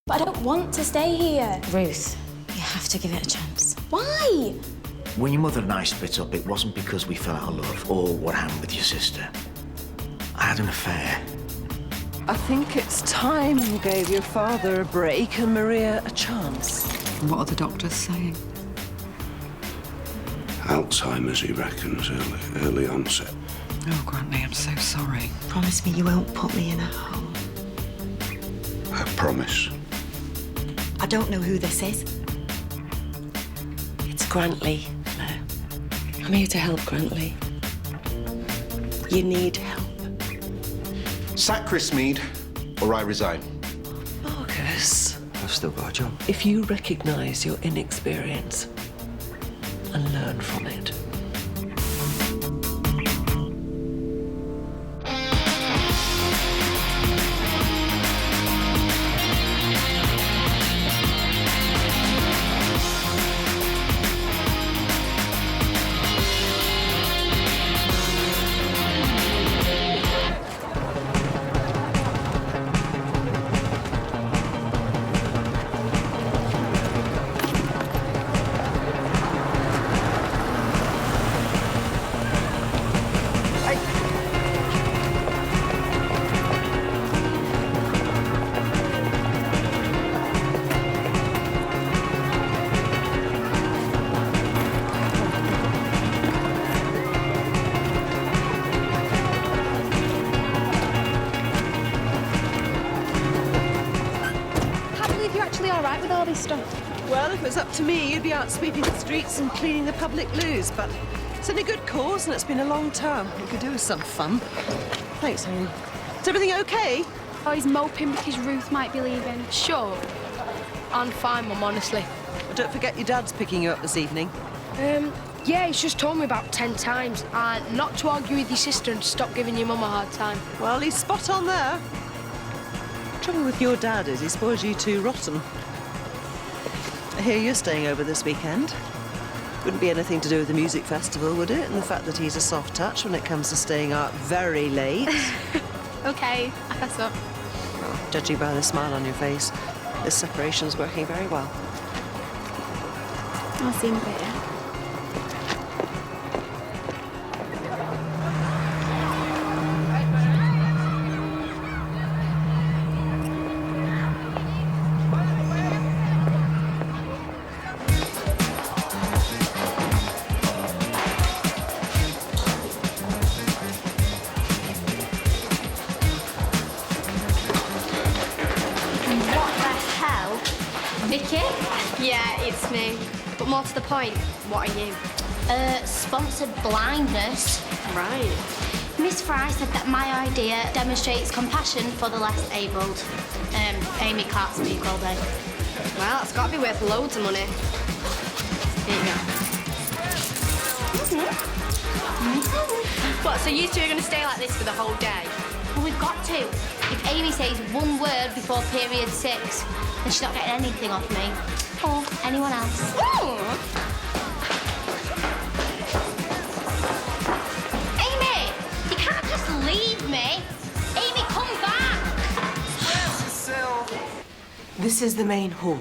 But I don't want to stay here. Ruth, you have to give it a chance. Why? When your mother and I split up, it wasn't because we fell out of love or what happened with your sister. I had an affair. I think it's time you gave your father a break and Maria a chance. What are the doctors saying? Alzheimer's, he reckons, early onset. Oh, Grantley, I'm so sorry. Promise me you won't put me in a hole. I promise. I don't know who this is. It's Grantley, Fleur. I'm here to help, Grantley. You need help. Sack Chris Mead, or I resign. Marcus, I've still got a job. if you recognise your inexperience and learn from it. Well, if it was up to me, you'd be out sweeping the streets and cleaning the public loos, but it's in a good cause and it's been a long term. We could do with some fun. Thanks, Amy. Is everything okay? Oh, he's moping because Ruth might be leaving. Sure. I'm fine, Mum, honestly. Well, don't forget your dad's picking you up this evening. Yeah, he's just told me about 10 times. And not to argue with your sister and stop giving your mum a hard time. Well, he's spot on there. The trouble with your dad is he spoils you too rotten. I hear you're staying over this weekend. Wouldn't be anything to do with the music festival, would it? And the fact that he's a soft touch when it comes to staying out very late. OK, I fess up. Well, judging by the smile on your face, this separation's working very well. I'll see him later. Vicky? Yeah, it's me. But more to the point, what are you? Sponsored blindness. Right. Miss Fry said that my idea demonstrates compassion for the less abled. Amy can't speak all day. Well, it's got to be worth loads of money. Here you go. What, so you two are going to stay like this for the whole day? Well, we've got to. If Amy says one word before period 6, then she's not getting anything off me. Or anyone else. Ooh. Amy! You can't just leave me! Amy, come back! This is the main hall,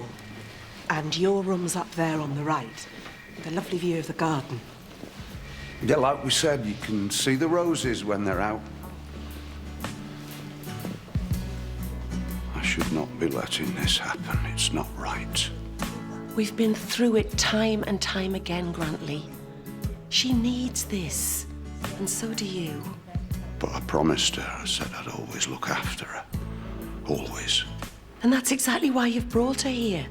and your room's up there on the right, with a lovely view of the garden. Yeah, like we said, you can see the roses when they're out. I should not be letting this happen. It's not right. We've been through it time and time again, Grantley. She needs this, and so do you. But I promised her. I said I'd always look after her. Always. And that's exactly why you've brought her here.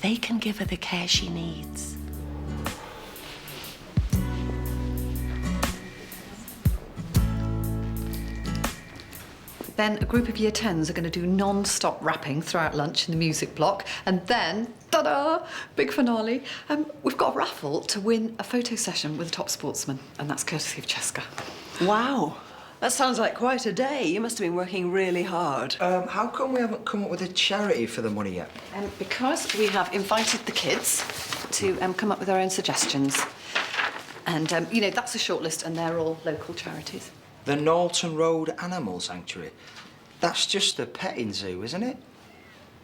They can give her the care she needs. Then a group of Year 10s are going to do non-stop rapping throughout lunch in the music block. And then, ta-da, big finale. We've got a raffle to win a photo session with a top sportsman. And that's courtesy of Cheska. Wow. That sounds like quite a day. You must have been working really hard. How come we haven't come up with a charity for the money yet? Because we have invited the kids to come up with their own suggestions. And, you know, that's a shortlist, and they're all local charities. The Norton Road Animal Sanctuary. That's just a petting zoo, isn't it?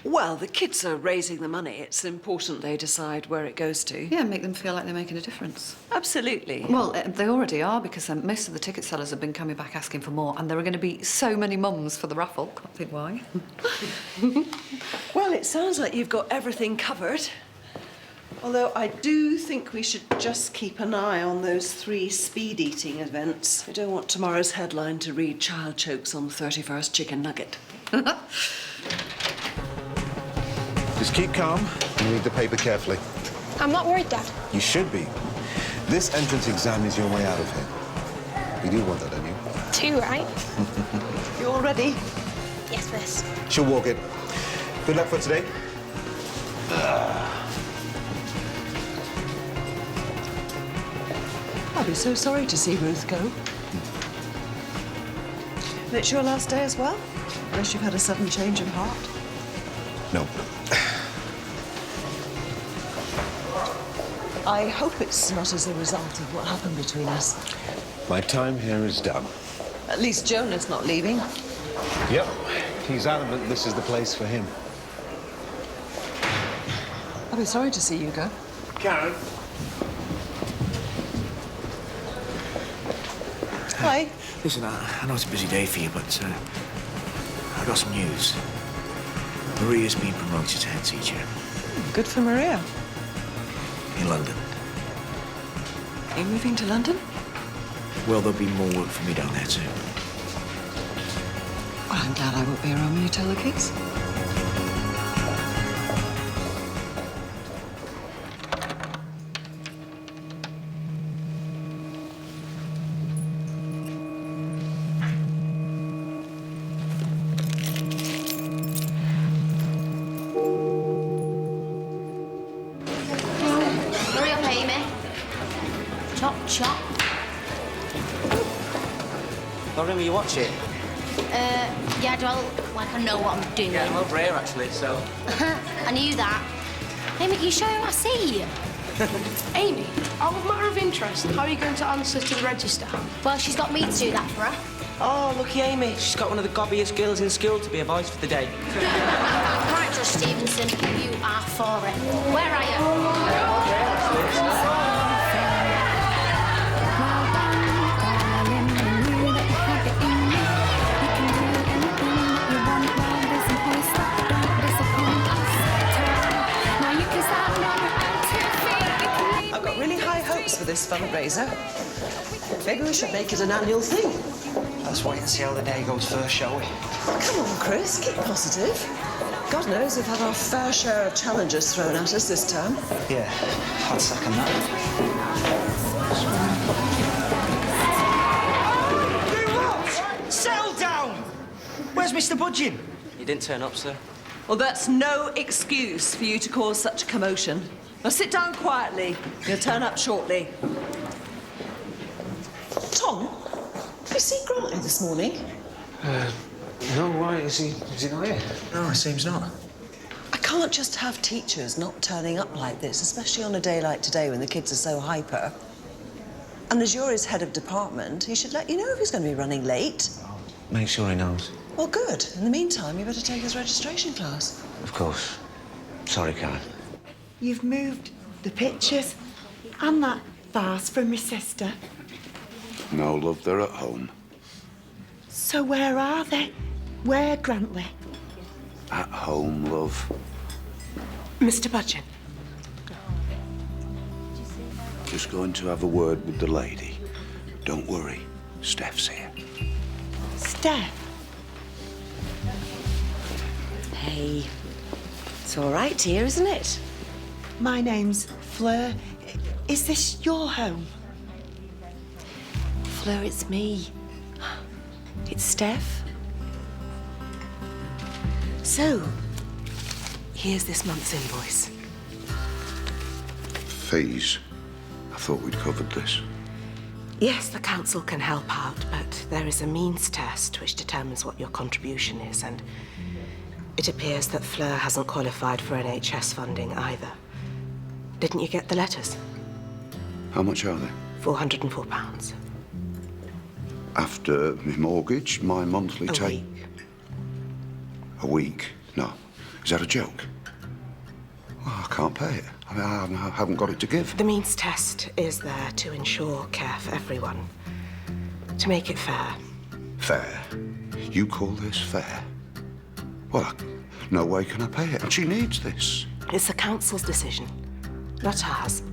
Well, the kids are raising the money. It's important they decide where it goes to. Yeah, make them feel like they're making a difference. Absolutely. Well, they already are, because most of the ticket sellers have been coming back asking for more, and there are going to be so many mums for the raffle. Can't think why. Well, it sounds like you've got everything covered. Although I do think we should just keep an eye on those 3 speed eating events. I don't want tomorrow's headline to read child chokes on the 31st chicken nugget. Just keep calm and read the paper carefully. I'm not worried, Dad. You should be. This entrance exam is your way out of here. You do want that, don't you? 2, right? You all ready? Yes, miss. She'll walk it. Good luck for today. I'll be so sorry to see Ruth go. And it's your last day as well? Unless you've had a sudden change of heart. No. I hope it's not as a result of what happened between us. My time here is done. At least Jonah's not leaving. Yep. He's adamant this is the place for him. I'll be sorry to see you go. Karen. Hi. Listen, I know it's a busy day for you, but I got some news. Maria's been promoted to head teacher Good for Maria. in London. Are you moving to London? Well, there'll be more work for me down there, too. Well, I'm glad I won't be around when you tell the kids. Hurry up, Amy. Chop, chop. Not really, you watch it? Yeah, well, like I know what I'm doing. Yeah, I'm over here actually, so. I knew that. Amy, can you show him I see? Amy, out of matter of interest, how are you going to answer to the register? Well, she's got me to do that for her. Oh, lucky Amy. She's got one of the gobbiest girls in school to be a voice for the day. Right, Josh Stevenson, you are for it. Where are you? I've got really high hopes for this fundraiser. Maybe we should make it an annual thing. Let's wait and see how the day goes first, shall we? Come on, Chris, keep positive. God knows we've had our fair share of challenges thrown at us this term. Yeah, I'd second that. Do what? Settle down! Where's Mr. Budgeon? He didn't turn up, sir. Well, that's no excuse for you to cause such a commotion. Now sit down quietly. He'll turn up shortly. Tom, did you see Grantley this morning? No, why? Is he not here? No, it seems not. I can't just have teachers not turning up like this, especially on a day like today when the kids are so hyper. And as you're his head of department, he should let you know if he's going to be running late. Make sure he knows. Well, good. In the meantime, you better take his registration class. Of course. Sorry, Karen. You've moved the pictures and that vase from my sister. No, love, they're at home. So where are they? Where, Grantley? At home, love. Mr. Budgeon. Just going to have a word with the lady. Don't worry, Steph's here. Steph? Hey, it's all right here, isn't it? My name's Fleur. Is this your home? Fleur, it's me. It's Steph. So, here's this month's invoice. Fees? I thought we'd covered this. Yes, the council can help out, but there is a means test which determines what your contribution is, and it appears that Fleur hasn't qualified for NHS funding either. Didn't you get the letters? How much are they? £404. After my mortgage, my monthly A take. week. A week? No. Is that a joke? Well, I can't pay it. I mean, I haven't got it to give. The means test is there to ensure care for everyone. To make it fair. Fair? You call this fair? Well, no way can I pay it, and she needs this. It's the council's decision, not ours.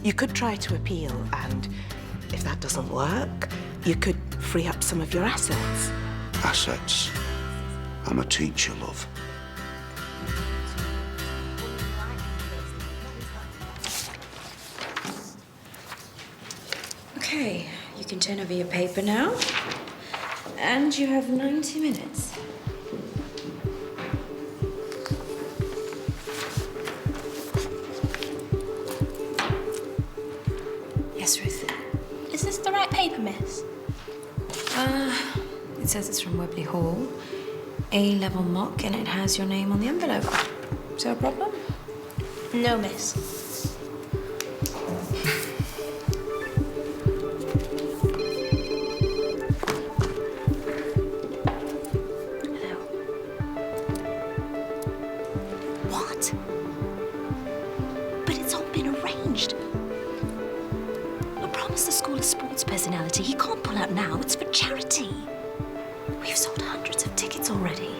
You could try to appeal, and if that doesn't work, you could free up some of your assets. Assets? I'm a teacher, love. Okay, you can turn over your paper now. And you have 90 minutes. Yes, Ruth? Is this the right paper, miss? It says it's from Webley Hall. A-level mock, and it has your name on the envelope. Is there a problem? No, miss. What? But it's all been arranged. I promised the school a sports personality. He can't pull out now. It's for charity. We've sold hundreds of tickets already.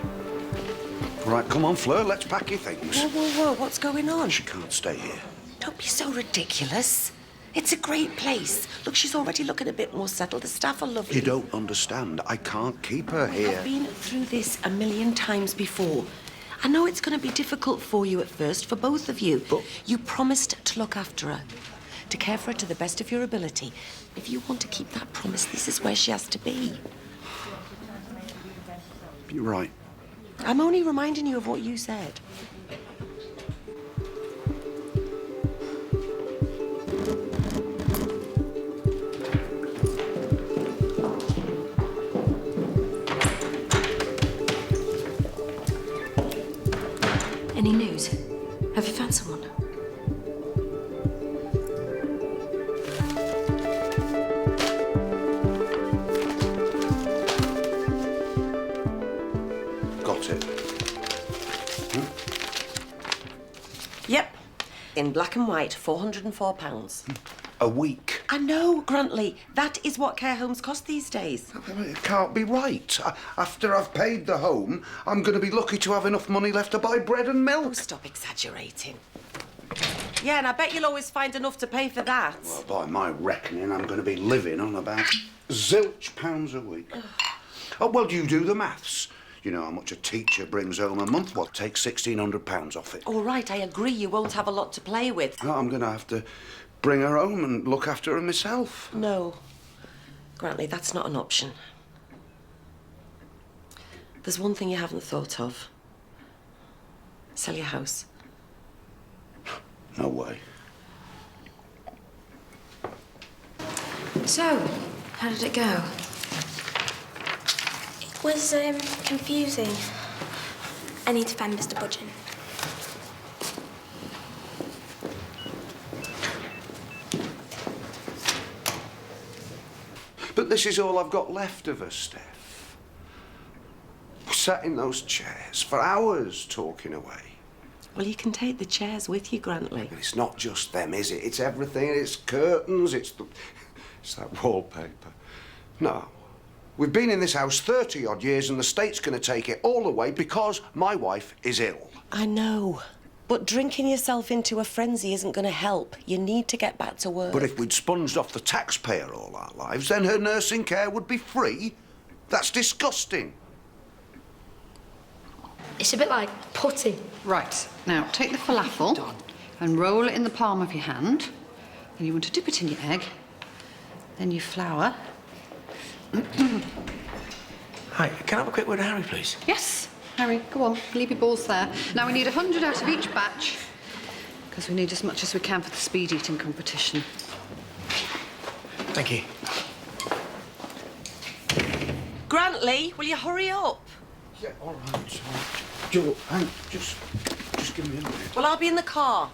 Right, come on, Fleur, let's pack your things. Whoa, whoa, whoa, what's going on? She can't stay here. Don't be so ridiculous. It's a great place. Look, she's already looking a bit more settled. The staff are lovely. You don't understand. I can't keep her here. I've been through this a million times before. I know it's going to be difficult for you at first, for both of you. But you promised to look after her, to care for her to the best of your ability. If you want to keep that promise, this is where she has to be. You're right. I'm only reminding you of what you said. Any news? Have you found someone? Got it. Yep. In black and white, £404. A week. I know, Grantley. That is what care homes cost these days. It can't be right. After I've paid the home, I'm going to be lucky to have enough money left to buy bread and milk. Oh, stop exaggerating. Yeah, and I bet you'll always find enough to pay for that. Well, by my reckoning, I'm going to be living on about zilch pounds a week. Oh, well, you do the maths. You know how much a teacher brings home a month? Well, take £1,600 off it. All right, I agree. You won't have a lot to play with. No, I'm going to have to bring her home and look after her myself. No. Grantley, that's not an option. There's one thing you haven't thought of. Sell your house. No way. So, how did it go? It was, confusing. I need to find Mr. Budgeon. But this is all I've got left of her, Steph. We sat in those chairs for hours talking away. Well, you can take the chairs with you, Grantley. And it's not just them, is it? It's everything. It's curtains, it's that wallpaper. No. We've been in this house 30-odd years and the state's going to take it all away because my wife is ill. I know. But drinking yourself into a frenzy isn't going to help. You need to get back to work. But if we'd sponged off the taxpayer all our lives, then her nursing care would be free. That's disgusting. It's a bit like putty. Right, now take the falafel and roll it in the palm of your hand. Then you want to dip it in your egg. Then you flour. Hi, can I have a quick word with Harry, please? Yes, Harry, go on, leave your balls there. Now we need 100 out of each batch, because we need as much as we can for the speed eating competition. Thank you. Grantley, will you hurry up? Yeah, all right. Joe, hang, just give me a minute. Well, I'll be in the car.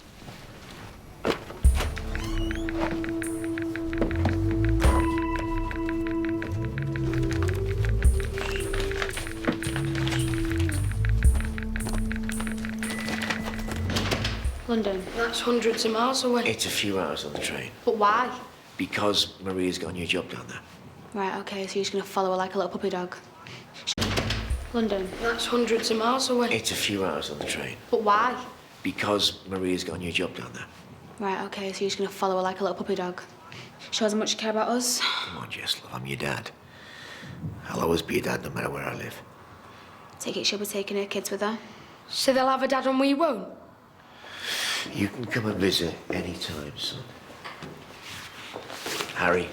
London. That's hundreds of miles away. It's a few hours on the train. But why? Because Maria's got a new job down there. Right, okay, so you're just gonna follow her like a little puppy dog. London. That's hundreds of miles away. It's a few hours on the train. But why? Because Maria's got a new job down there. Right, okay, so you're just gonna follow her like a little puppy dog. Shows how much you care about us. Come on, Jess, love, I'm your dad. I'll always be your dad no matter where I live. Take it she'll be taking her kids with her. So they'll have a dad and we won't? You can come and visit any time, son. Harry.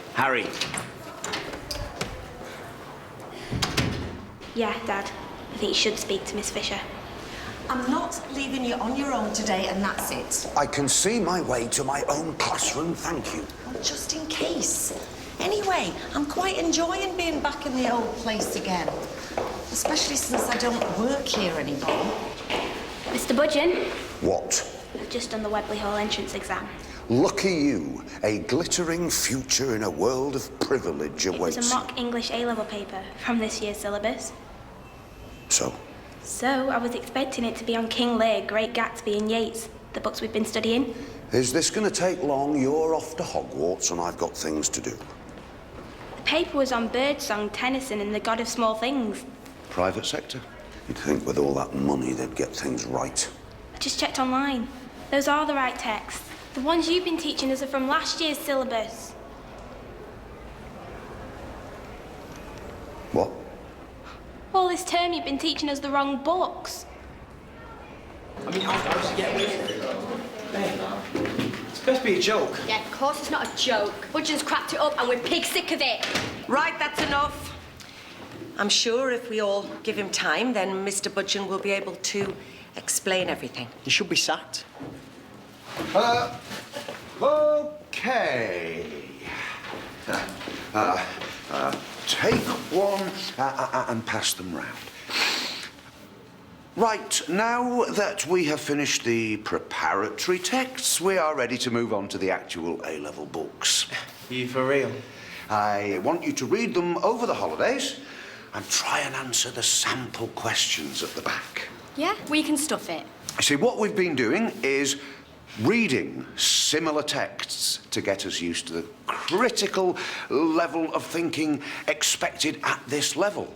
Yeah, Dad. I think you should speak to Miss Fisher. I'm not leaving you on your own today, and that's it. I can see my way to my own classroom, thank you. Well, just in case. Anyway, I'm quite enjoying being back in the old place again. Especially since I don't work here anymore. Mr. Budgeon, What? I've just done the Webley Hall entrance exam. Lucky you. A glittering future in a world of privilege It was awaits a mock English A-level paper from this year's syllabus. So? So I was expecting it to be on King Lear, Great Gatsby and Yeats, the books we've been studying. Is this going to take long? You're off to Hogwarts and I've got things to do. The paper was on Birdsong, Tennyson and the God of Small Things. Private sector? You'd think with all that money they'd get things right. I just checked online. Those are the right texts. The ones you've been teaching us are from last year's syllabus. What? All this term you've been teaching us the wrong books. I mean, how's he getting with it? It's supposed to be a joke. Yeah, of course it's not a joke. Budgeon's cracked it up and we're pig sick of it. Right, that's enough. I'm sure if we all give him time, then Mr. Budgeon will be able to explain everything. You should be sacked. Okay. Take one and pass them round. Right, now that we have finished the preparatory texts, we are ready to move on to the actual A-level books. You for real? I want you to read them over the holidays and try and answer the sample questions at the back. Yeah, we can stuff it. See, what we've been doing is reading similar texts to get us used to the critical level of thinking expected at this level.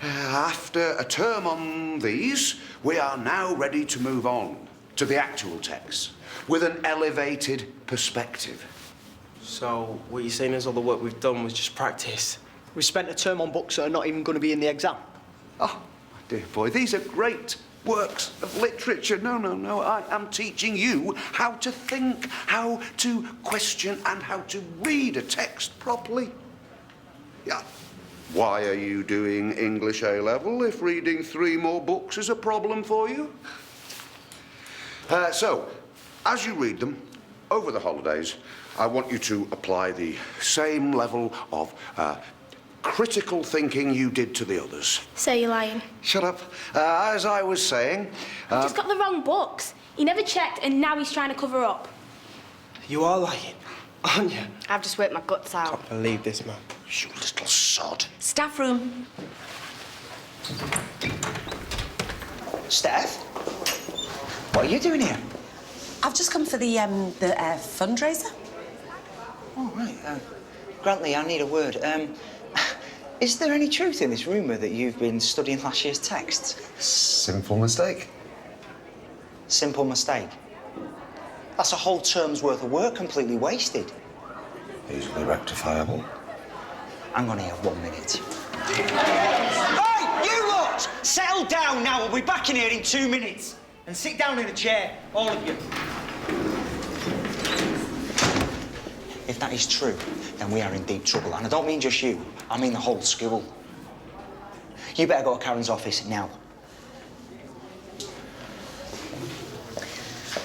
After a term on these, we are now ready to move on to the actual texts with an elevated perspective. So, what you're saying is all the work we've done was just practice? We spent a term on books that are not even going to be in the exam? Oh, my dear boy, these are great works of literature. No. I am teaching you how to think, how to question, and how to read a text properly. Yeah. Why are you doing English A-level if reading 3 more books is a problem for you? So, as you read them over the holidays, I want you to apply the same level of critical thinking you did to the others. So you're lying? Shut up. As I was saying... He just got the wrong books. He never checked and now he's trying to cover up. You are lying, aren't you? I've just worked my guts out. Can't believe this, man. You little sod. Staff room. Steph? What are you doing here? I've just come for the fundraiser. Oh, right. Grantley, I need a word. Is there any truth in this rumour that you've been studying last year's texts? Simple mistake. Simple mistake? That's a whole term's worth of work completely wasted. Easily rectifiable. Hang on here 1 minute. Hey, you lot! Settle down now. We'll be back in here in 2 minutes. And sit down in a chair, all of you. If that is true, then we are in deep trouble. And I don't mean just you. I mean the whole school. You better go to Karen's office now.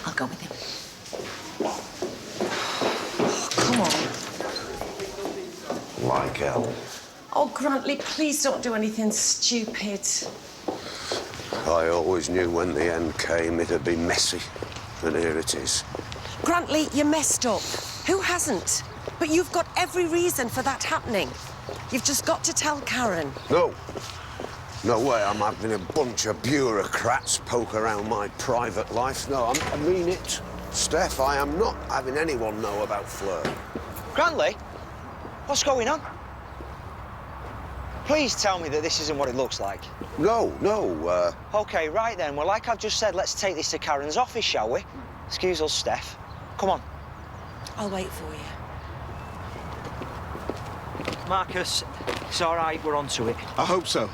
I'll go with him. Come on. Like hell. Oh, Grantley, please don't do anything stupid. I always knew when the end came it'd be messy. And here it is. Grantley, you messed up. Who hasn't? But you've got every reason for that happening. You've just got to tell Karen. No. No way I'm having a bunch of bureaucrats poke around my private life. No, I mean it. Steph, I am not having anyone know about Fleur. Grantley, what's going on? Please tell me that this isn't what it looks like. No. OK, right then. Well, like I've just said, let's take this to Karen's office, shall we? Excuse us, Steph. Come on. I'll wait for you. Marcus, it's all right, we're on to it. I hope so.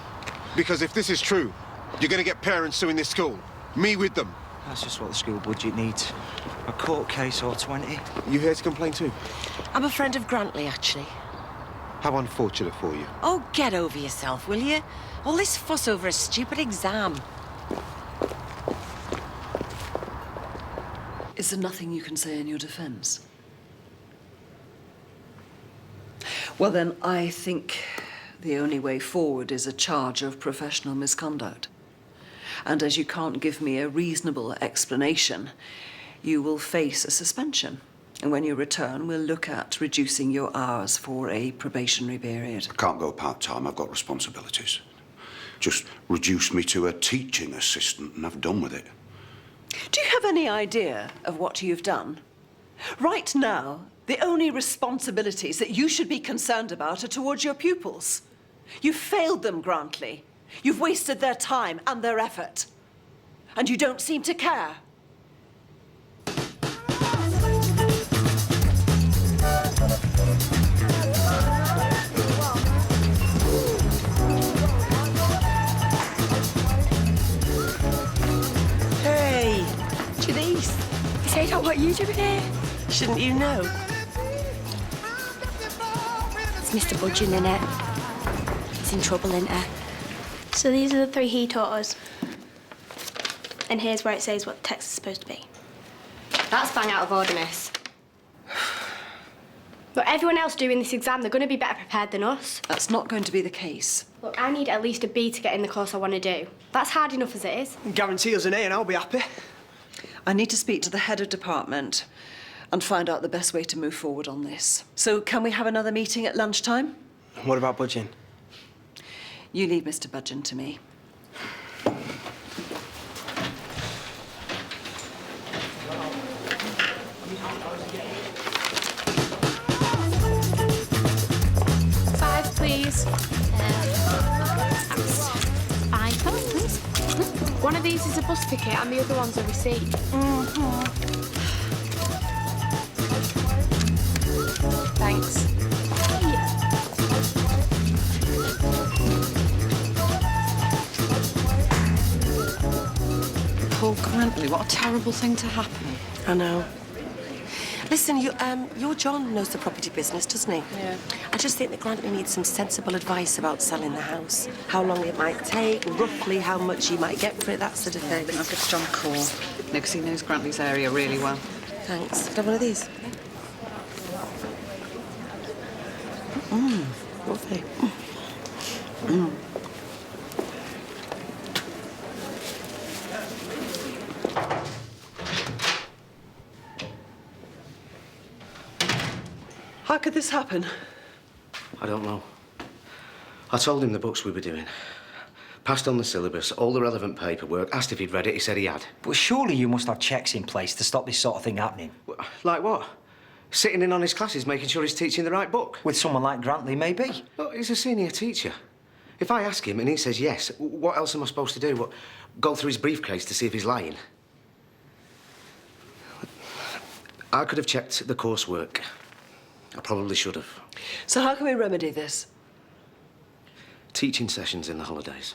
Because if this is true, you're going to get parents suing this school. Me with them. That's just what the school budget needs. A court case or 20. You here to complain too? I'm a friend of Grantley, actually. How unfortunate for you. Oh, get over yourself, will you? All this fuss over a stupid exam. Is there nothing you can say in your defence? Well, then, I think the only way forward is a charge of professional misconduct. And as you can't give me a reasonable explanation, you will face a suspension. And when you return, we'll look at reducing your hours for a probationary period. I can't go part-time. I've got responsibilities. Just reduce me to a teaching assistant and have done with it. Do you have any idea of what you've done? Right now, the only responsibilities that you should be concerned about are towards your pupils. You've failed them, Grantley. You've wasted their time and their effort. And you don't seem to care. Hey, Janice. Say not what you doing here. Shouldn't you know? It's Mr. Budgeon, innit? He's in trouble, innit? So these are the 3 he taught us. And here's where it says what the text is supposed to be. That's bang out of order, miss. But everyone else doing this exam, they're going to be better prepared than us. That's not going to be the case. Look, I need at least a B to get in the course I want to do. That's hard enough as it is. Guarantee us an A and I'll be happy. I need to speak to the head of department and find out the best way to move forward on this. So can we have another meeting at lunchtime? What about budging? You leave Mr. Budgeon to me. £5, please. £5, please. One of these is a bus ticket and the other one's a receipt. Thanks. Poor Grantley, what a terrible thing to happen. I know. Listen, your John knows the property business, doesn't he? Yeah. I just think that Grantley needs some sensible advice about selling the house. How long it might take, roughly how much he might get for it, that sort of thing. I'll give John a call. Because he knows Grantley's area really well. Thanks. Could I have one of these? Lovely. How could this happen? I don't know. I told him the books we were doing. Passed on the syllabus, all the relevant paperwork, asked if he'd read it, he said he had. But surely you must have checks in place to stop this sort of thing happening. Like what? Sitting in on his classes, making sure he's teaching the right book. With someone like Grantley, maybe. Look, he's a senior teacher. If I ask him and he says yes, what else am I supposed to do? What, go through his briefcase to see if he's lying? I could have checked the coursework. I probably should have. So how can we remedy this? Teaching sessions in the holidays.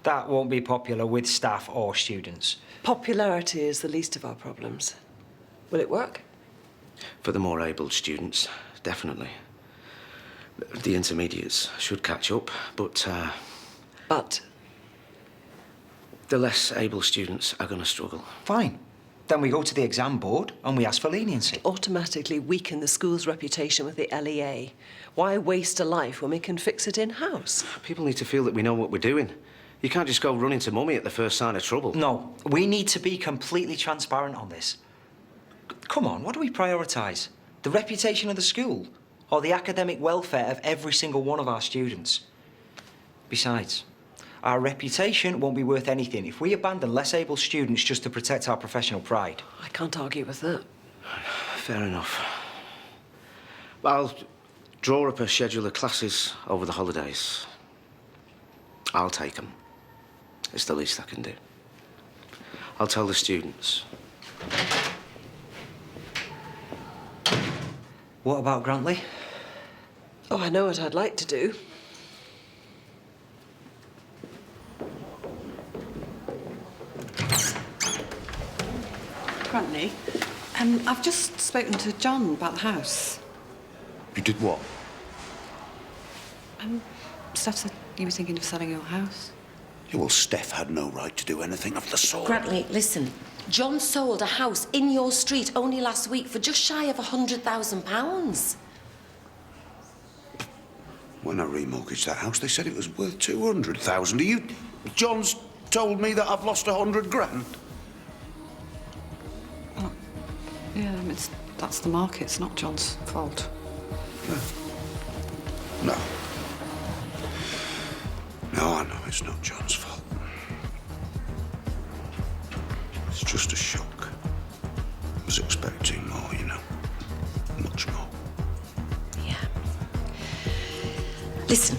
That won't be popular with staff or students. Popularity is the least of our problems. Will it work? For the more able students, definitely. The intermediates should catch up, but... But? The less able students are going to struggle. Fine. Then we go to the exam board and we ask for leniency. Automatically weaken the school's reputation with the LEA. Why waste a life when we can fix it in-house? People need to feel that we know what we're doing. You can't just go running to mummy at the first sign of trouble. No, we need to be completely transparent on this. Come on, what do we prioritise? The reputation of the school or the academic welfare of every single one of our students? Besides, Our reputation won't be worth anything if we abandon less able students just to protect our professional pride. I can't argue with that. Fair enough. I'll draw up a schedule of classes over the holidays. I'll take them. It's the least I can do. I'll tell the students. What about Grantley? Oh, I know what I'd like to do. Grantley, I've just spoken to John about the house. You did what? Steph said you were thinking of selling your house. Yeah, well, Steph had no right to do anything of the sort. Grantley, listen. John sold a house in your street only last week for just shy of £100,000. When I remortgaged that house, they said it was worth 200,000. Are you... John's told me that I've lost 100 grand. Yeah, that's the market. It's not John's fault. No. No, I know it's not John's fault. It's just a shock. I was expecting more, you know. Much more. Yeah. Listen,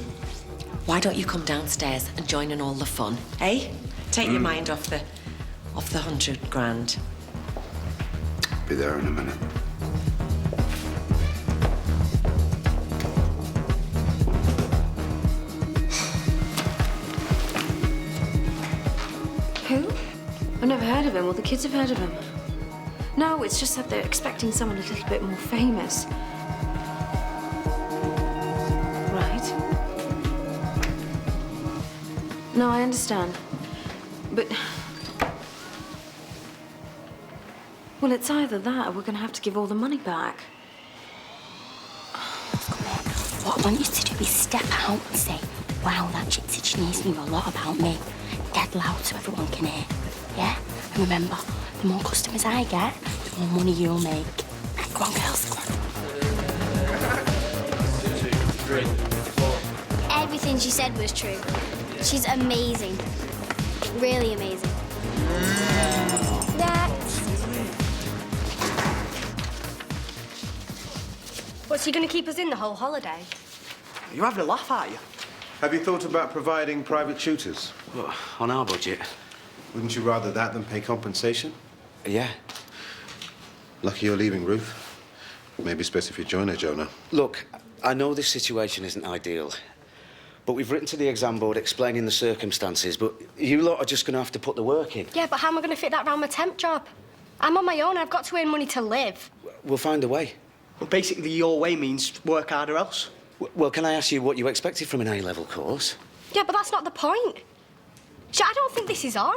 why don't you come downstairs and join in all the fun, eh? Take your mind off the 100 grand. Be there in a minute. Who? I've never heard of him. Well, the kids have heard of him. No, it's just that they're expecting someone a little bit more famous. Right. No, I understand. But... well, it's either that or we're going to have to give all the money back. What I want you to do is step out and say, wow, that chick said she needs knew a lot about me. Dead loud so everyone can hear. Yeah? And remember, the more customers I get, the more money you'll make. Go on, girls. Everything she said was true. She's amazing. Really amazing. Next. What's he going to keep us in the whole holiday? You're having a laugh, aren't you? Have you thought about providing private tutors? Well, on our budget. Wouldn't you rather that than pay compensation? Yeah. Lucky you're leaving, Ruth. Maybe it's best if you join her, Jonah. Look, I know this situation isn't ideal, but we've written to the exam board explaining the circumstances, but you lot are just going to have to put the work in. Yeah, but how am I going to fit that around my temp job? I'm on my own. I've got to earn money to live. We'll find a way. Well, basically, your way means work harder else. Well, can I ask you what you expected from an A-level course? Yeah, but that's not the point. I don't think this is on.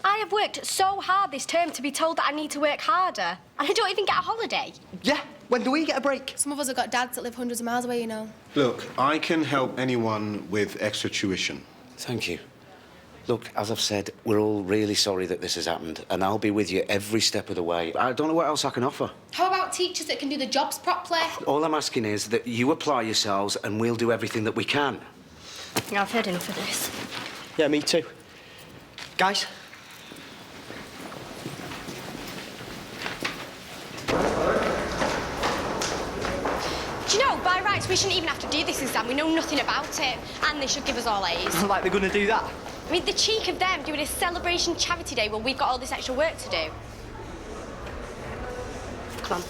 I have worked so hard this term to be told that I need to work harder, and I don't even get a holiday. Yeah, when do we get a break? Some of us have got dads that live hundreds of miles away, you know. Look, I can help anyone with extra tuition. Thank you. Look, as I've said, we're all really sorry that this has happened, and I'll be with you every step of the way. I don't know what else I can offer. How about teachers that can do the jobs properly? All I'm asking is that you apply yourselves, and we'll do everything that we can. Yeah, I've heard enough of this. Yeah, me too. Guys? Do you know, by rights, we shouldn't even have to do this exam. We know nothing about it, and they should give us all A's. Like they're going to do that? I mean, the cheek of them doing a celebration charity day while we've got all this extra work to do. Come on.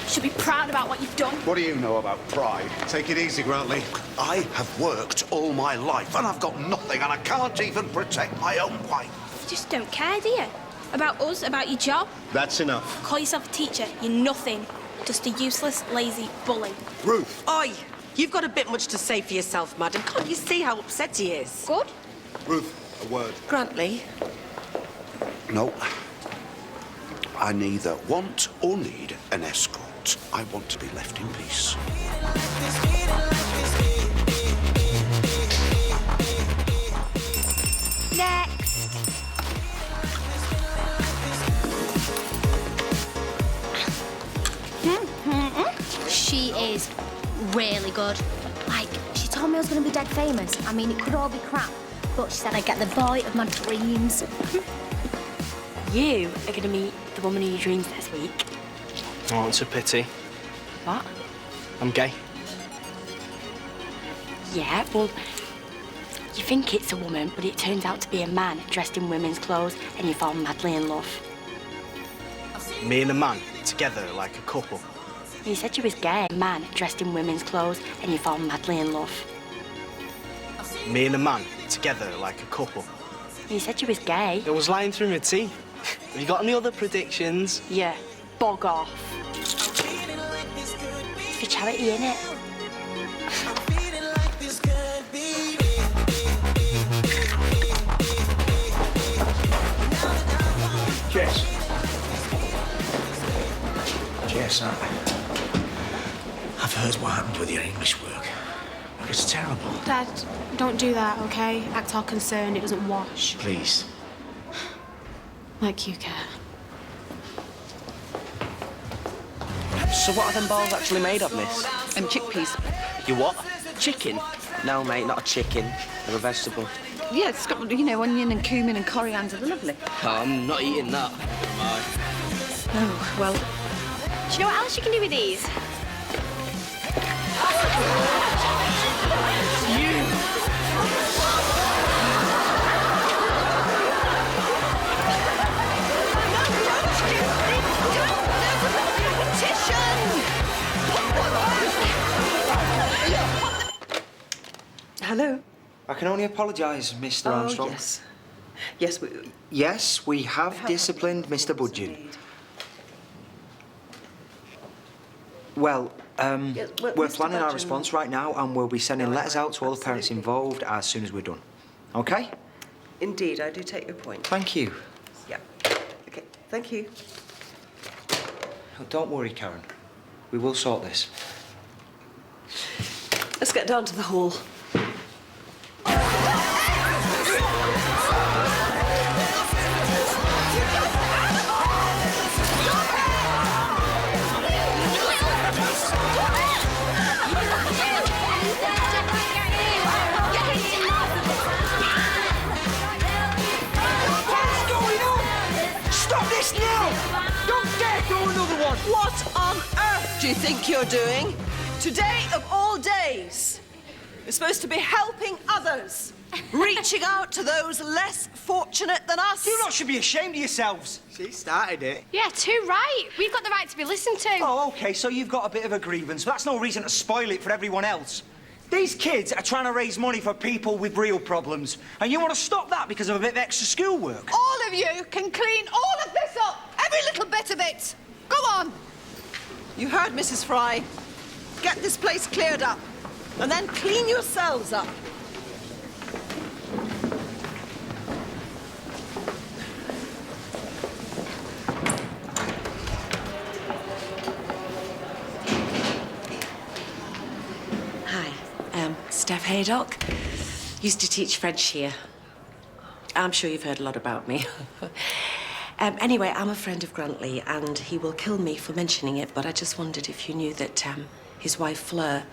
You should be proud about what you've done. What do you know about pride? Take it easy, Grantley. I have worked all my life, and I've got nothing, and I can't even protect my own wife. You just don't care, do you? About us, about your job? That's enough. Call yourself a teacher. You're nothing. Just a useless, lazy bully. Ruth! Oi! You've got a bit much to say for yourself, madam. Can't you see how upset he is? Good. Ruth, a word. Grantley? No. I neither want or need an escort. I want to be left in peace. Next. She is really good. Like, she told me I was going to be dead famous. I mean, it could all be crap, but she said I'd get the boy of my dreams. You are going to meet the woman of your dreams this week. Oh, it's a pity. What? I'm gay. Yeah, well, you think it's a woman, but it turns out to be a man dressed in women's clothes, and you fall madly in love. Me and a man, together like a couple. You said you was gay. A man dressed in women's clothes, and you fall madly in love. Me and a man, together like a couple. You said you was gay. I was lying through my teeth. Have you got any other predictions? Yeah, bog off. For charity, innit? Jess. Jess, I've heard what happened with your English work. It's terrible. Dad, don't do that, okay? Act all concerned, it doesn't wash. Please. Like you care. So what are them balls actually made of, miss? Chickpeas. You what? Chicken. No, mate, not a chicken. They're a vegetable. Yeah, it's got, you know, onion and cumin and coriander. They're lovely. I'm not eating that. Oh, well. Do you know what else you can do with these? Hello? I can only apologise, Mr. Armstrong. Yes. Yes, Yes, we have disciplined Mr. Budgeon. Well, we're planning our response right now, and we'll be sending letters out to all the parents involved as soon as we're done. Okay? Indeed, I do take your point. Thank you. Yeah. Okay, thank you. Oh, don't worry, Karen. We will sort this. Let's get down to the hall. What on earth do you think you're doing? Today of all days, you're supposed to be helping others, reaching out to those less fortunate than us. You lot should be ashamed of yourselves. She started it. Yeah, too right. We've got the right to be listened to. Oh, OK, so you've got a bit of a grievance, but that's no reason to spoil it for everyone else. These kids are trying to raise money for people with real problems, and you want to stop that because of a bit of extra schoolwork. All of you can clean all of this up, every little bit of it. Go on. You heard Mrs. Fry. Get this place cleared up, and then clean yourselves up. Hi, Steph Haydock. Used to teach French here. I'm sure you've heard a lot about me. Anyway, I'm a friend of Grantley, and he will kill me for mentioning it, but I just wondered if you knew that his wife, Fleur,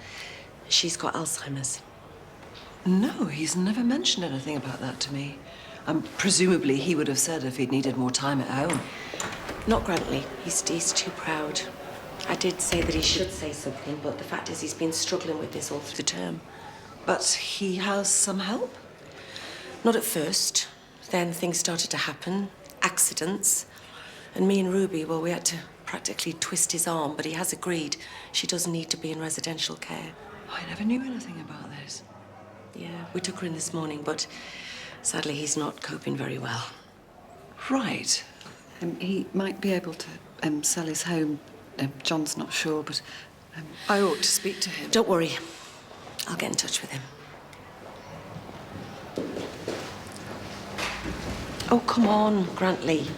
she's got Alzheimer's. No, he's never mentioned anything about that to me. Presumably, he would have said if he'd needed more time at home. Not Grantley. He's too proud. I did say that he should say something, but the fact is he's been struggling with this all through the term. But he has some help? Not at first. Then things started to happen. Accidents. And me and Ruby, well, we had to practically twist his arm, but he has agreed she doesn't need to be in residential care. I never knew anything about this. Yeah, we took her in this morning, but sadly he's not coping very well. Right. He might be able to sell his home. John's not sure, but I ought to speak to him. Don't worry. I'll get in touch with him. Oh, come on, Grantley.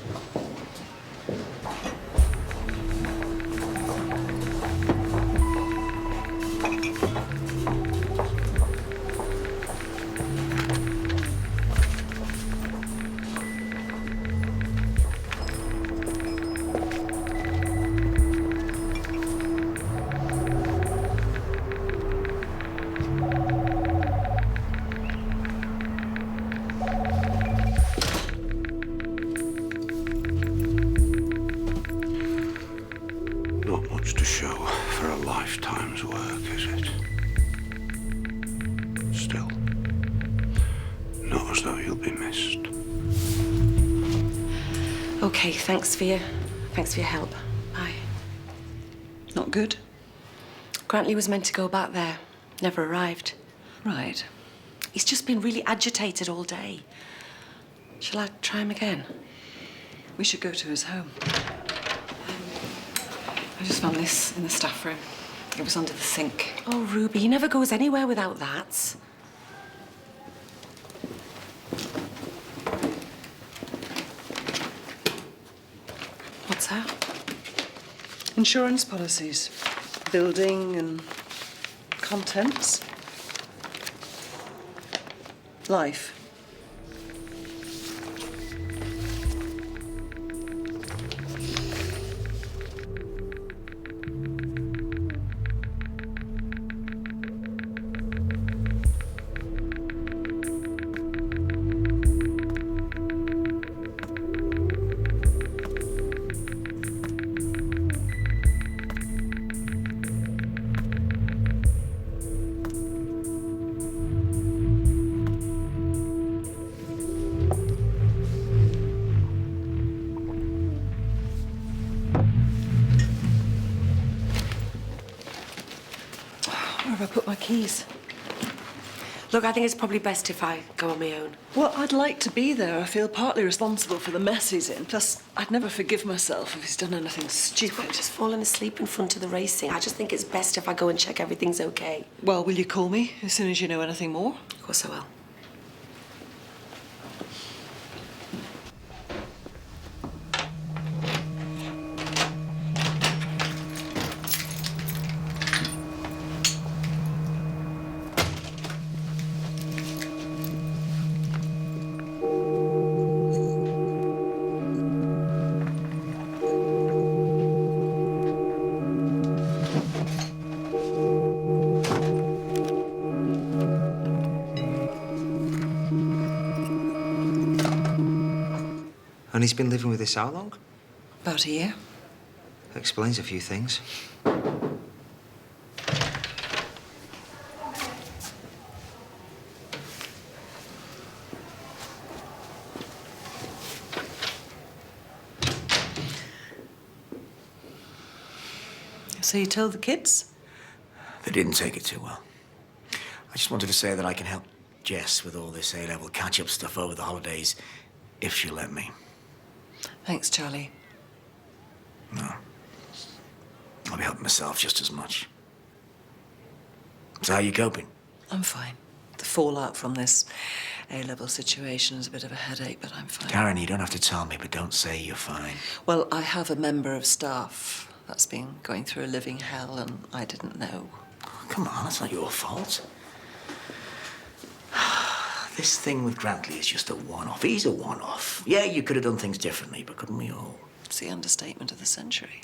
Just a show for a lifetime's work, is it? Still, not as though you'll be missed. Okay, thanks for your help. Bye. Not good? Grantley was meant to go back there. Never arrived. Right. He's just been really agitated all day. Shall I try him again? We should go to his home. I just found this in the staff room. It was under the sink. Oh, Ruby, he never goes anywhere without that. What's that? Insurance policies. Building and contents. Life. Where have I put my keys? Look, I think it's probably best if I go on my own. Well, I'd like to be there. I feel partly responsible for the mess he's in. Plus, I'd never forgive myself if he's done anything stupid. Just fallen asleep in front of the racing. I just think it's best if I go and check everything's okay. Well, will you call me as soon as you know anything more? Of course I will. And he's been living with this how long? About a year. That explains a few things. So you told the kids? They didn't take it too well. I just wanted to say that I can help Jess with all this A-level catch-up stuff over the holidays, if she'll let me. Thanks, Charlie. No. I'll be helping myself just as much. So how are you coping? I'm fine. The fallout from this A-level situation is a bit of a headache, but I'm fine. Karen, you don't have to tell me, but don't say you're fine. Well, I have a member of staff that's been going through a living hell, and I didn't know. Oh, come on, that's not your fault. This thing with Grantley is just a one-off. He's a one-off. Yeah, you could have done things differently, but couldn't we all? It's the understatement of the century.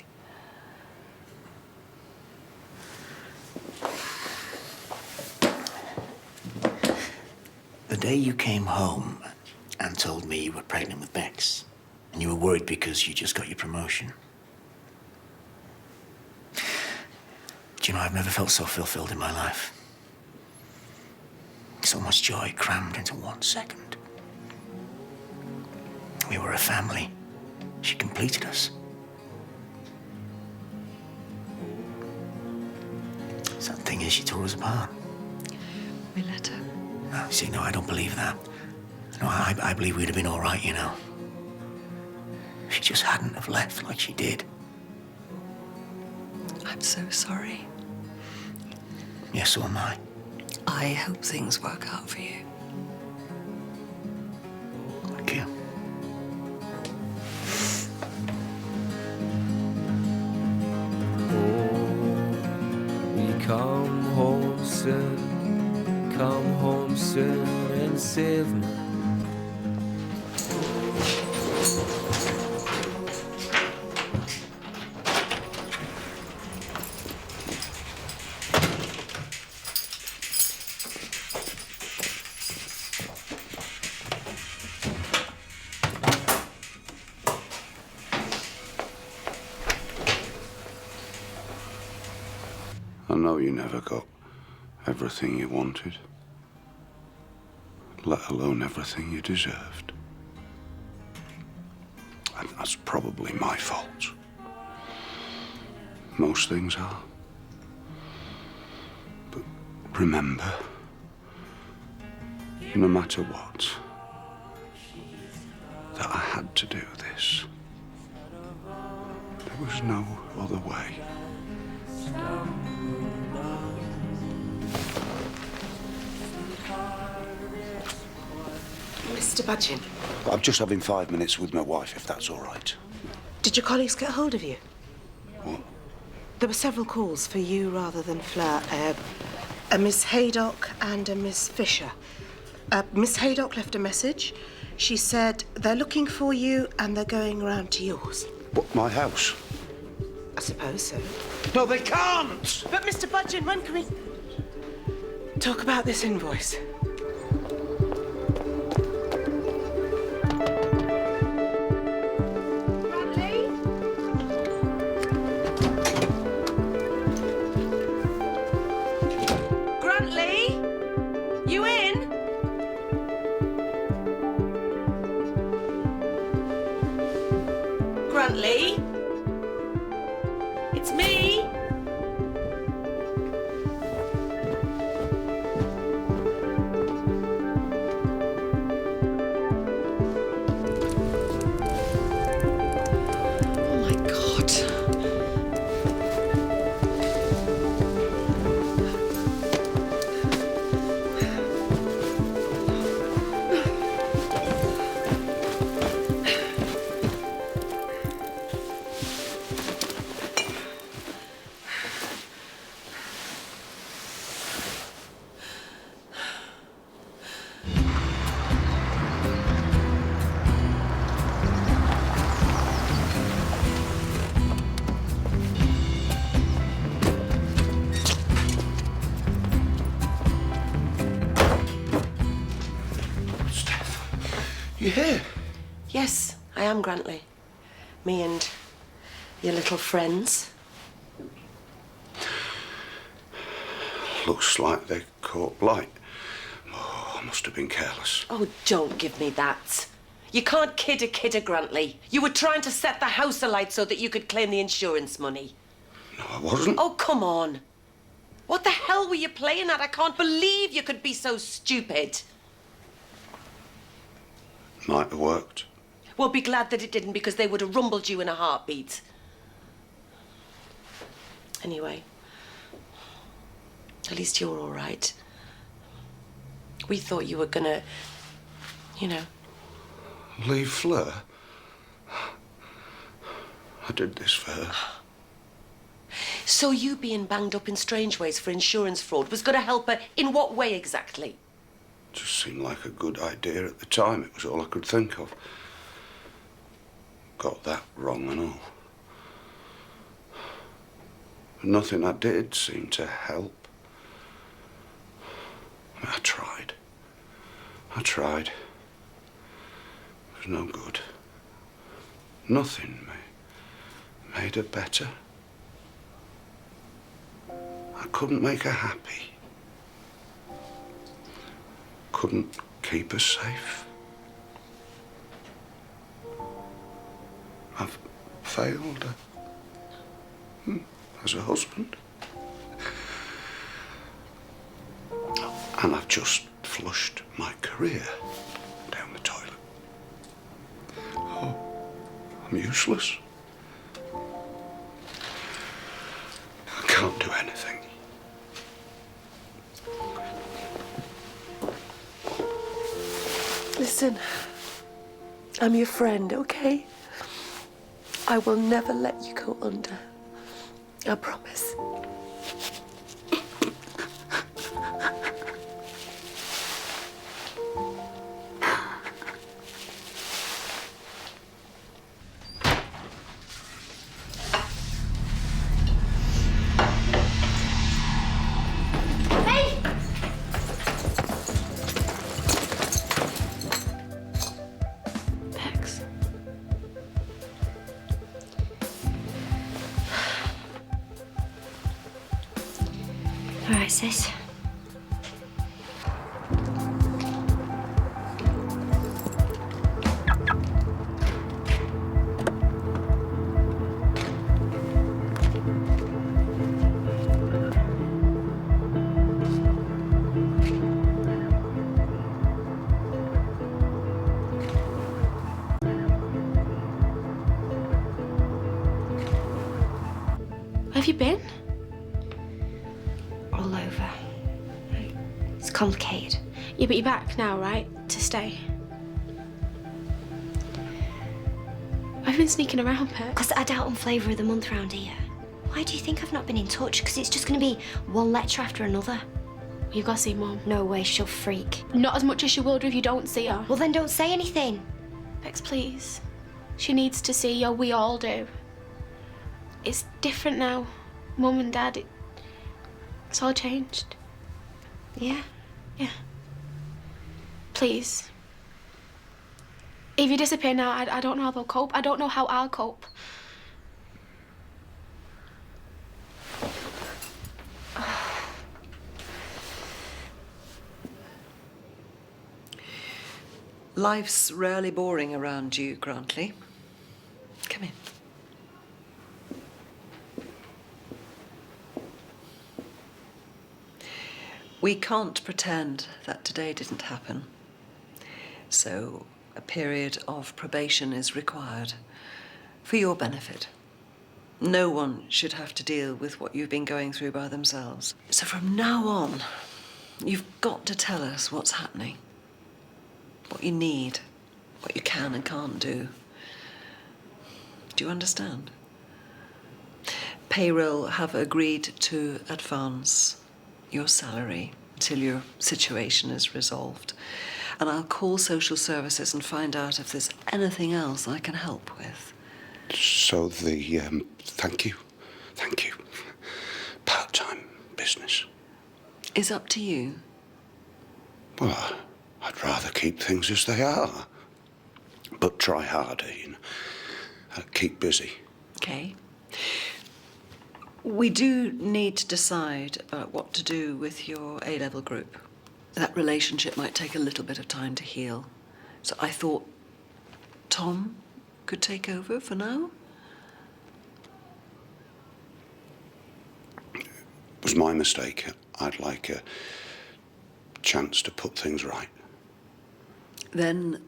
The day you came home and told me you were pregnant with Bex, and you were worried because you just got your promotion. Do you know, I've never felt so fulfilled in my life. So much joy crammed into 1 second. We were a family. She completed us. Sad thing is, she tore us apart. We let her. No, see, no, I don't believe that. No, I believe we'd have been all right, you know. She just hadn't have left like she did. I'm so sorry. Yes, so am I. I hope things work out for you. Thank you. Come home soon and save me. know you never got everything you wanted, let alone everything you deserved. And that's probably my fault. Most things are. But remember, no matter what, that I had to do this. There was no other way. Mr. Budgeon, I'm just having 5 minutes with my wife, if that's all right. did your colleagues get hold of you? What? There were several calls for you rather than Fleur. A Miss Haydock and a Miss Fisher. Miss Haydock left a message. She said they're looking for you and they're going round to yours. What, my house? I suppose so. No, they can't! But, Mr. Budgeon, when can we talk about this invoice? Grantley? It's me. Oh my God. You here? Yes, I am, Grantley. Me and your little friends. Looks like they caught blight. Oh, I must have been careless. Oh, don't give me that. You can't kid a kidder, Grantley. You were trying to set the house alight so that you could claim the insurance money. No, I wasn't. Oh, come on. What the hell were you playing at? I can't believe you could be so stupid. Might have worked. Well, be glad that it didn't, because they would have rumbled you in a heartbeat. Anyway, at least you're all right. We thought you were gonna, you know. Leave Fleur? I did this for her. So you being banged up in strange ways for insurance fraud was gonna help her in what way exactly? Just seemed like a good idea at the time. It was all I could think of. Got that wrong and all. But nothing I did seemed to help. I tried. It was no good. Nothing made her better. I couldn't make her happy. Couldn't keep her safe. I've failed her as a husband. And I've just flushed my career down the toilet. Oh, I'm useless. I can't do anything. Listen, I'm your friend, okay? I will never let you go under. I promise. All right, sis. Where have you been? All over. It's complicated. Yeah, but you're back now, right? To stay. Why have you been sneaking around, Pet? Because I doubt I'm flavour of the month round here. Why do you think I've not been in touch? Because it's just going to be one lecture after another. You've got to see Mum. No way, she'll freak. Not as much as she will do if you don't see her. Well, then don't say anything. Bex, please. She needs to see you. We all do. It's different now. Mum and Dad, it's all changed. Yeah? Yeah. Please. If you disappear now, I don't know how they'll cope. I don't know how I'll cope. Life's rarely boring around you, Grantley. Come in. We can't pretend that today didn't happen. So a period of probation is required for your benefit. No one should have to deal with what you've been going through by themselves. So from now on, you've got to tell us what's happening, what you need, what you can and can't do. Do you understand? Payroll have agreed to advance your salary until your situation is resolved. And I'll call social services and find out if there's anything else I can help with. So the, thank you, part-time business. Is up to you. Well, I'd rather keep things as they are. But try harder, you know. Keep busy. Okay. We do need to decide about what to do with your A-level group. That relationship might take a little bit of time to heal. So I thought Tom could take over for now. It was my mistake. I'd like a chance to put things right. Then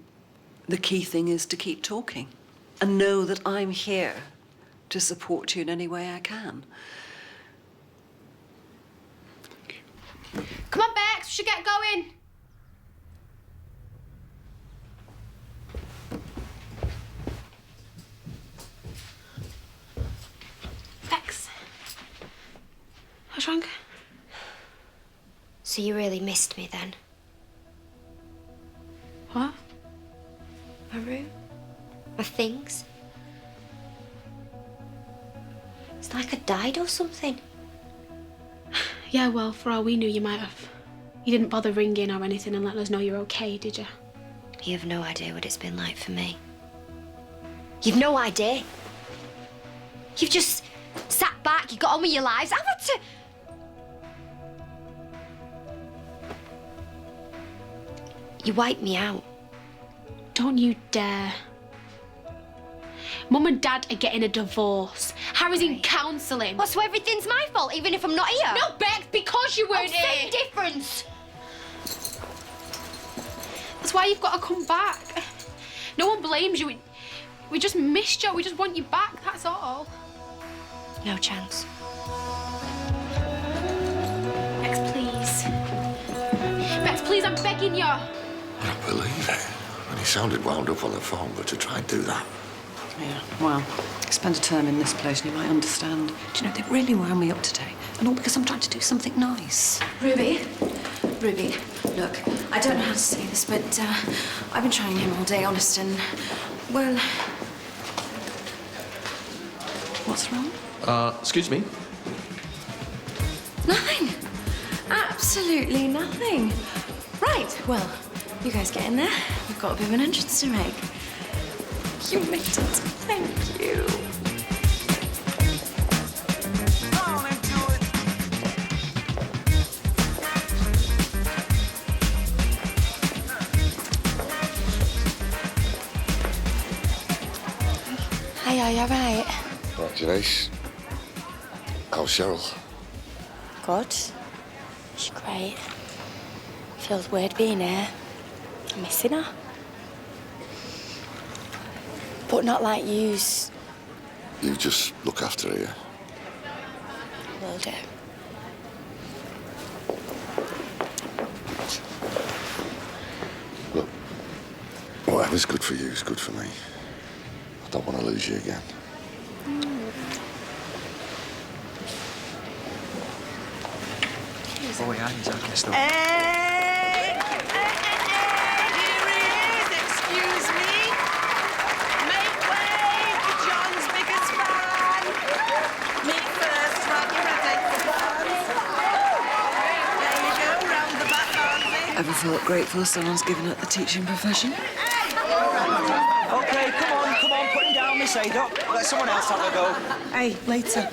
the key thing is to keep talking and know that I'm here to support you in any way I can. Come on, Bex, we should get going. Bex. What's wrong? So you really missed me then? What? My room? My things? It's like I died or something. Yeah, well, for all we knew, you might have. You didn't bother ringing or anything and letting us know you're okay, did you? You have no idea what it's been like for me. You've no idea. You've just sat back, you got on with your lives. I've had to... You wiped me out. Don't you dare. Mum and Dad are getting a divorce. Harry's in counselling. What, so everything's my fault, even if I'm not here? No, Bex, because you weren't Same here. difference. That's why you've got to come back. No one blames you. We just missed you. We just want you back, that's all. No chance. Bex, please. Bex, please, I'm begging you. I don't believe it. And he sounded wound up on the phone, but to try and do that. Yeah, well, spend a term in this place and you might understand. Do you know, they really wound me up today. And all because I'm trying to do something nice. Ruby, look, I don't know how to say this, but I've been trying him all day, honest, and, well... What's wrong? Excuse me? Nothing. Absolutely nothing. Right, well, you guys get in there. We've got a bit of an entrance to make. You made it. Thank you. Hi, are you all right? Right, Janice. How's Cheryl? Good. She's great. Feels weird being here. I'm missing her. But not like yous. You just look after her, yeah? Will do. Look, whatever's good for you is good for me. I don't want to lose you again. Oh, yeah, he's out of stuff. Hey! Here he is, excuse me. Make way for John's biggest fan. Me first, right, you ready? There you go, round the back, aren't Ever felt grateful someone's given up the teaching profession? OK, come on, put him down, Miss Ada. Let someone else have a go. Hey, later.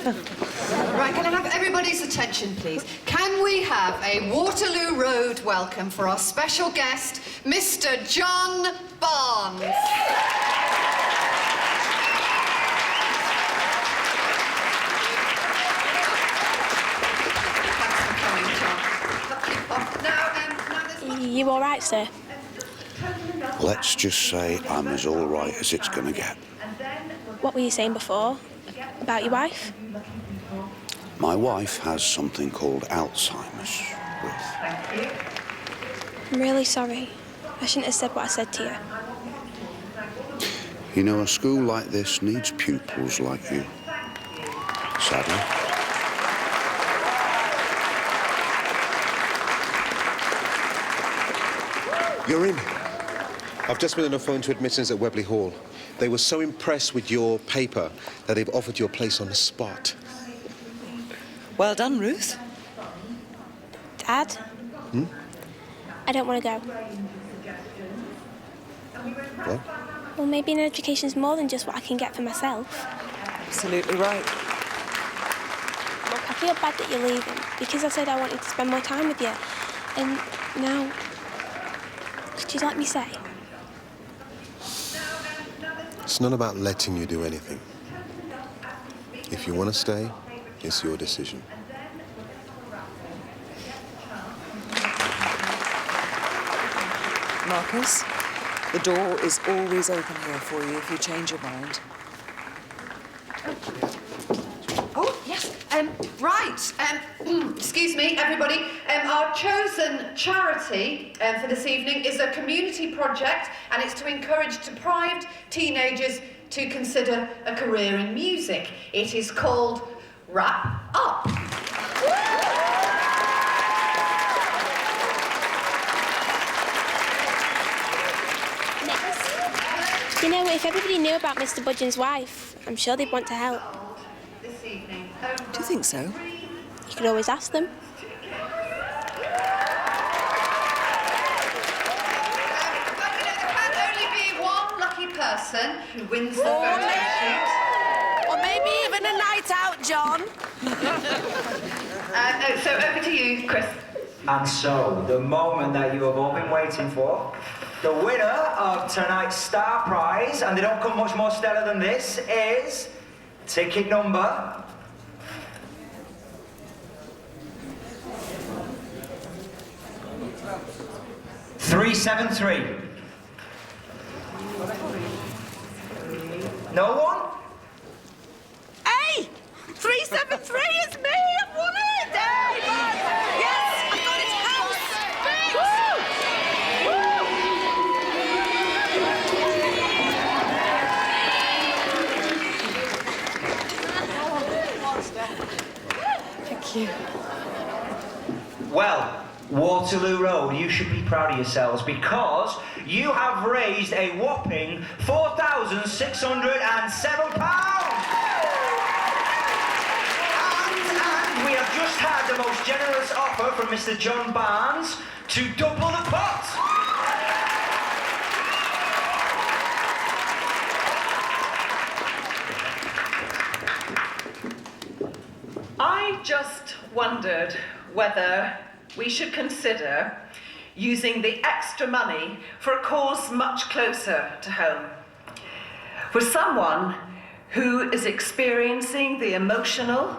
Right, can I have everybody's attention, please? Can we have a Waterloo Road welcome for our special guest, Mr. John Barnes? You all right, sir? Let's just say I'm as all right as it's going to get. What were you saying before? About your wife? My wife has something called Alzheimer's, Ruth. I'm really sorry. I shouldn't have said what I said to you. You know, a school like this needs pupils like you. Sadly. You're in. I've just been on the phone to admittance at Webley Hall. They were so impressed with your paper that they've offered you a place on the spot. Well done, Ruth. Dad? I don't want to go. What? Well, maybe an education's more than just what I can get for myself. Absolutely right. Look, I feel bad that you're leaving because I said I wanted to spend more time with you. And now, could you let me say? It's not about letting you do anything. If you want to stay, it's your decision. Marcus, the door is always open here for you if you change your mind. Oh, yes. Right. Excuse me, everybody. Our chosen charity for this evening is a community project, and it's to encourage deprived teenagers to consider a career in music. It is called Wrap Up. You know, if everybody knew about Mr. Budgeon's wife, I'm sure they'd want to help. This evening. Do you think so? You could always ask them. Person who wins the photo shoot. Or maybe even a night out, John. So over to you, Chris. And so, the moment that you have all been waiting for, the winner of tonight's Star Prize, and they don't come much more stellar than this, is ticket number 373. No one? Hey! 373 is me! I've won it! Hey, yes! I've got it house! Thank you. Well, Waterloo Road, you should be proud of yourselves because you have raised a whopping £4,607. And we have just had the most generous offer from Mr. John Barnes to double the pot. I just wondered whether we should consider using the extra money for a cause much closer to home. For someone who is experiencing the emotional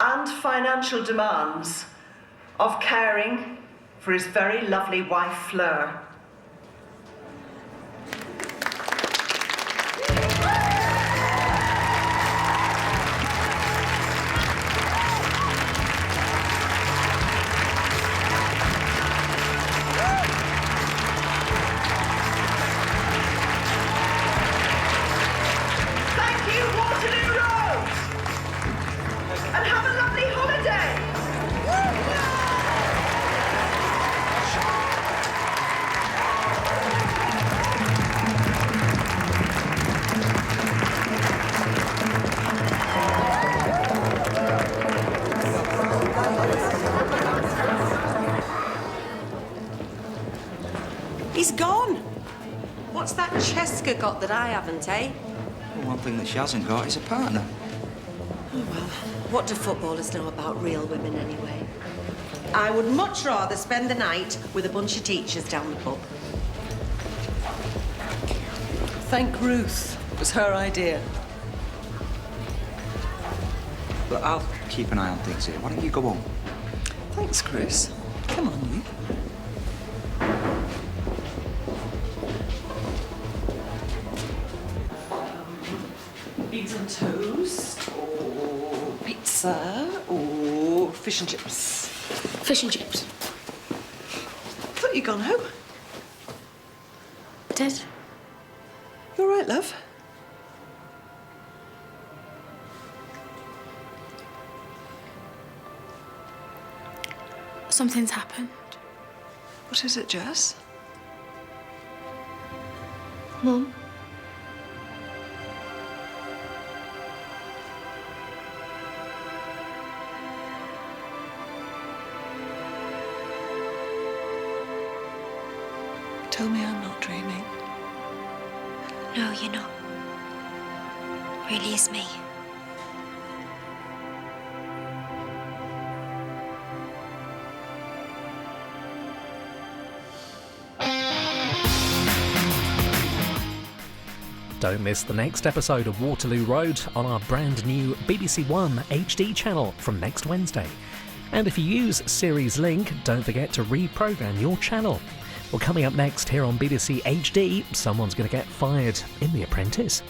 and financial demands of caring for his very lovely wife, Fleur. Thank you, Waterloo Road! And have a lovely holiday! He's gone. What's that Cheska got that I haven't, eh? Well, one thing that she hasn't got is a partner. Oh, well, what do footballers know about real women anyway? I would much rather spend the night with a bunch of teachers down the pub. Thank Ruth. It was her idea. But I'll keep an eye on things here. Why don't you go on? Thanks, Chris. Come on, you. Beans and toast, or pizza, or fish and chips. Fish and chips. Thought you'd gone home. Did? You all right, love? Something's happened. What is it, Jess? Mum? Tell me I'm not dreaming. No, you're not. Really is me. Don't miss the next episode of Waterloo Road on our brand new BBC One HD channel from next Wednesday. And if you use Series Link, don't forget to reprogram your channel. Well, coming up next here on BBC HD, someone's going to get fired in The Apprentice.